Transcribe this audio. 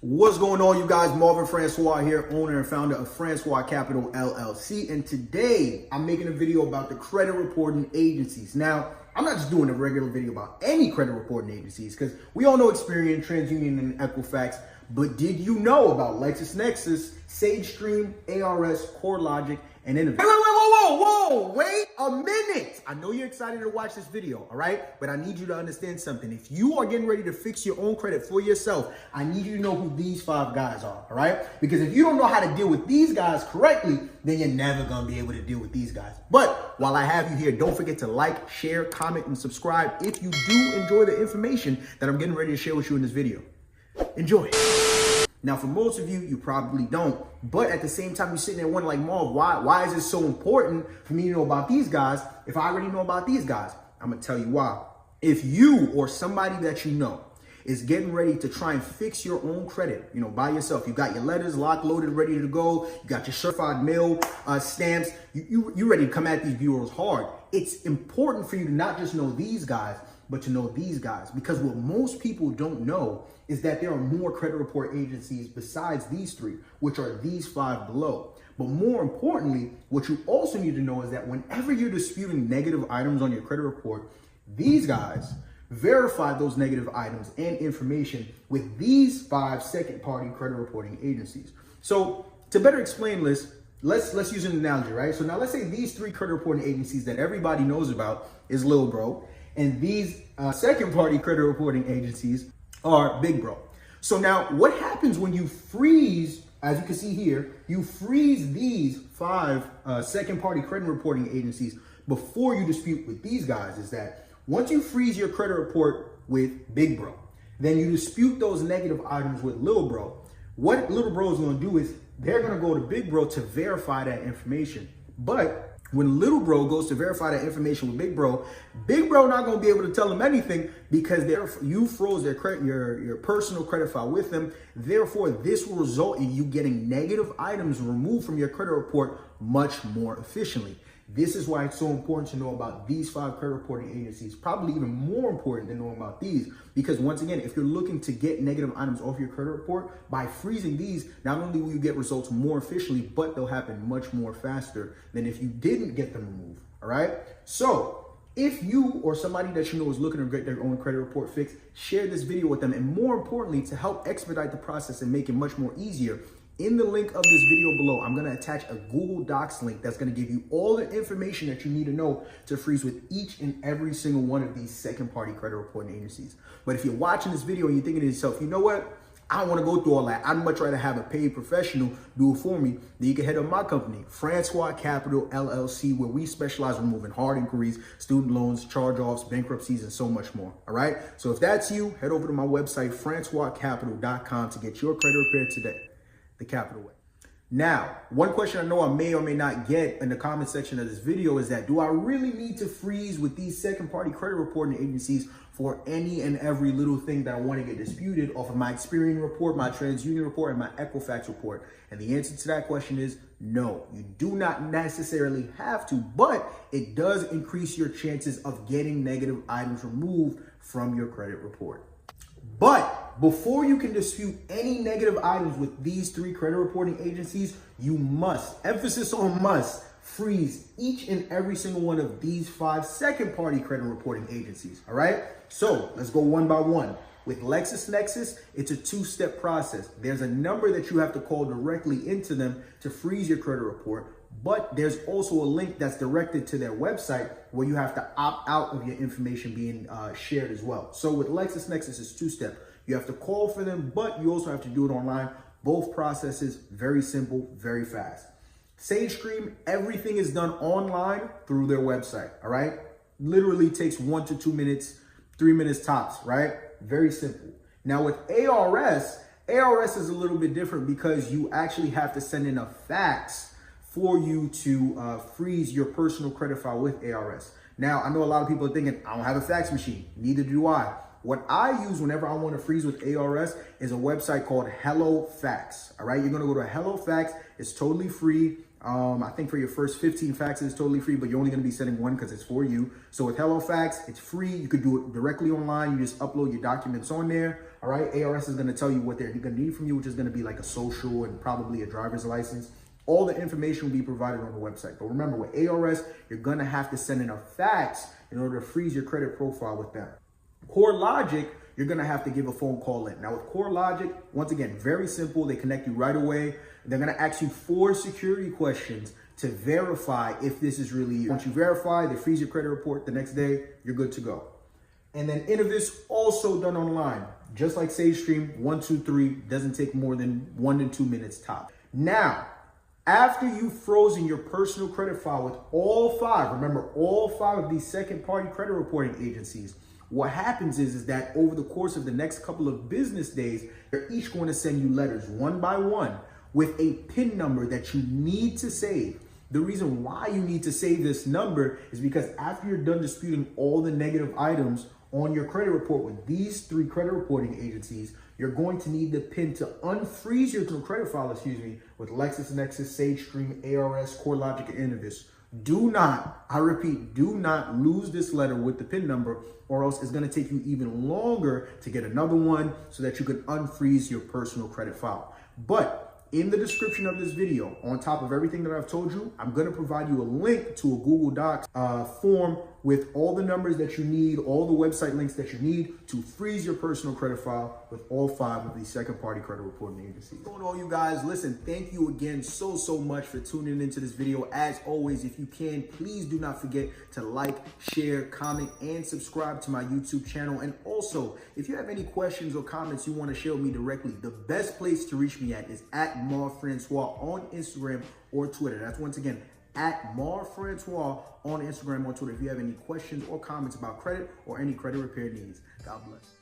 What's going on, you guys? Marvin Francois here, owner and founder of Francois Capital LLC. And today I'm making a video about the credit reporting agencies. Now, I'm not just doing a regular video about any credit reporting agencies because we all know Experian, TransUnion, and Equifax. But did you know about Lexis, Nexis, SageStream, ARS, CoreLogic, and Innovis? Wait a minute. I know you're excited to watch this video, all right? But I need you to understand something. If you are getting ready to fix your own credit for yourself, I need you to know who these 5 guys are, all right? Because if you don't know how to deal with these guys correctly, then you're never gonna be able to deal with these guys. But while I have you here, don't forget to like, share, comment, and subscribe if you do enjoy the information that I'm getting ready to share with you in this video. Enjoy. Now, for most of you, you probably don't. But at the same time, you're sitting there wondering, like, Marv, why is it so important for me to know about these guys if I already know about these guys? I'm going to tell you why. If you or somebody that you know is getting ready to try and fix your own credit, by yourself, you got your letters locked, loaded, ready to go, you got your certified mail stamps, you ready to come at these bureaus hard. It's important for you to not just know these guys, but to know these guys, because what most people don't know is that there are more credit report agencies besides these 3, which are these 5 below. But more importantly, what you also need to know is that whenever you're disputing negative items on your credit report, these guys verify those negative items and information with these 5 second-party credit reporting agencies. So to better explain this, let's use an analogy, right? So now let's say these 3 credit reporting agencies that everybody knows about is Lil Bro, and these second-party credit reporting agencies are Big Bro. So now what happens when you freeze, as you can see here, you freeze these 5 second-party credit reporting agencies before you dispute with these guys is that once you freeze your credit report with Big Bro, then you dispute those negative items with Lil Bro. What Little Bro is going to do is they're going to go to Big Bro to verify that information. But when Little Bro goes to verify that information with Big Bro not going to be able to tell them anything because you froze their credit, your personal credit file with them. Therefore, this will result in you getting negative items removed from your credit report much more efficiently. This is why it's so important to know about these 5 credit reporting agencies, probably even more important than knowing about these, because once again, if you're looking to get negative items off your credit report, by freezing these, not only will you get results more efficiently, but they'll happen much more faster than if you didn't get them removed, all right? So if you or somebody that you know is looking to get their own credit report fixed, share this video with them. And more importantly, to help expedite the process and make it much more easier, in the link of this video below, I'm going to attach a Google Docs link that's going to give you all the information that you need to know to freeze with each and every single one of these second-party credit reporting agencies. But if you're watching this video and you're thinking to yourself, you know what? I don't want to go through all that. I'd much rather have a paid professional do it for me. Then you can head up my company, Francois Capital LLC, where we specialize in removing hard inquiries, student loans, charge-offs, bankruptcies, and so much more. All right? So if that's you, head over to my website, francoiscapital.com, to get your credit repaired today. The capital way. Now, one question I know I may or may not get in the comment section of this video is that, do I really need to freeze with these second-party credit reporting agencies for any and every little thing that I want to get disputed off of my Experian report, my TransUnion report, and my Equifax report? And the answer to that question is no. You do not necessarily have to, but it does increase your chances of getting negative items removed from your credit report. But before you can dispute any negative items with these 3 credit reporting agencies, you must, emphasis on must, freeze each and every single one of these 5 second-party credit reporting agencies, all right? So let's go one by one. With Lexis Nexis, it's a 2-step process. There's a number that you have to call directly into them to freeze your credit report, but there's also a link that's directed to their website where you have to opt out of your information being shared as well. So with Lexis Nexis, it's 2-step. You have to call for them, but you also have to do it online. Both processes, very simple, very fast. SageStream, everything is done online through their website, all right? Literally takes 1 to 2 minutes, 3 minutes tops, right? Very simple. Now with ARS is a little bit different because you actually have to send in a fax for you to freeze your personal credit file with ARS. Now, I know a lot of people are thinking, I don't have a fax machine. Neither do I. What I use whenever I want to freeze with ARS is a website called HelloFax. All right, you're going to go to HelloFax. It's totally free. I think for your first 15 faxes, it's totally free, but you're only going to be sending one because it's for you. So with HelloFax, it's free. You could do it directly online. You just upload your documents on there. All right, ARS is going to tell you what they're going to need from you, which is going to be like a social and probably a driver's license. All the information will be provided on the website. But remember, with ARS, you're going to have to send in a fax in order to freeze your credit profile with them. CoreLogic, you're going to have to give a phone call in. Now with CoreLogic, once again, very simple. They connect you right away. They're going to ask you 4 security questions to verify if this is really you. Once you verify, they freeze your credit report. The next day, you're good to go. And then Innovis, also done online. Just like SageStream, 1, 2, 3, doesn't take more than 1 to 2 minutes top. Now, after you've frozen your personal credit file with all 5, remember all 5 of these second-party credit reporting agencies, what happens is that over the course of the next couple of business days, they're each going to send you letters one by one with a PIN number that you need to save. The reason why you need to save this number is because after you're done disputing all the negative items on your credit report with these 3 credit reporting agencies, you're going to need the PIN to unfreeze your credit file, with Lexis, Nexis, SageStream, ARS, CoreLogic, and Innovis. Do not, I repeat, do not lose this letter with the PIN number, or else it's going to take you even longer to get another one so that you can unfreeze your personal credit file. But in the description of this video, on top of everything that I've told you, I'm going to provide you a link to a Google Docs form with all the numbers that you need, all the website links that you need to freeze your personal credit file with all 5 of these second-party credit reporting agencies. So all you guys, listen, thank you again so much for tuning into this video. As always, if you can, please do not forget to like, share, comment, and subscribe to my YouTube channel. And also, if you have any questions or comments you want to share with me directly, the best place to reach me at is at @MarFrancois on Instagram or Twitter. That's once again at @MarFrancois on Instagram or Twitter if you have any questions or comments about credit or any credit repair needs. God bless.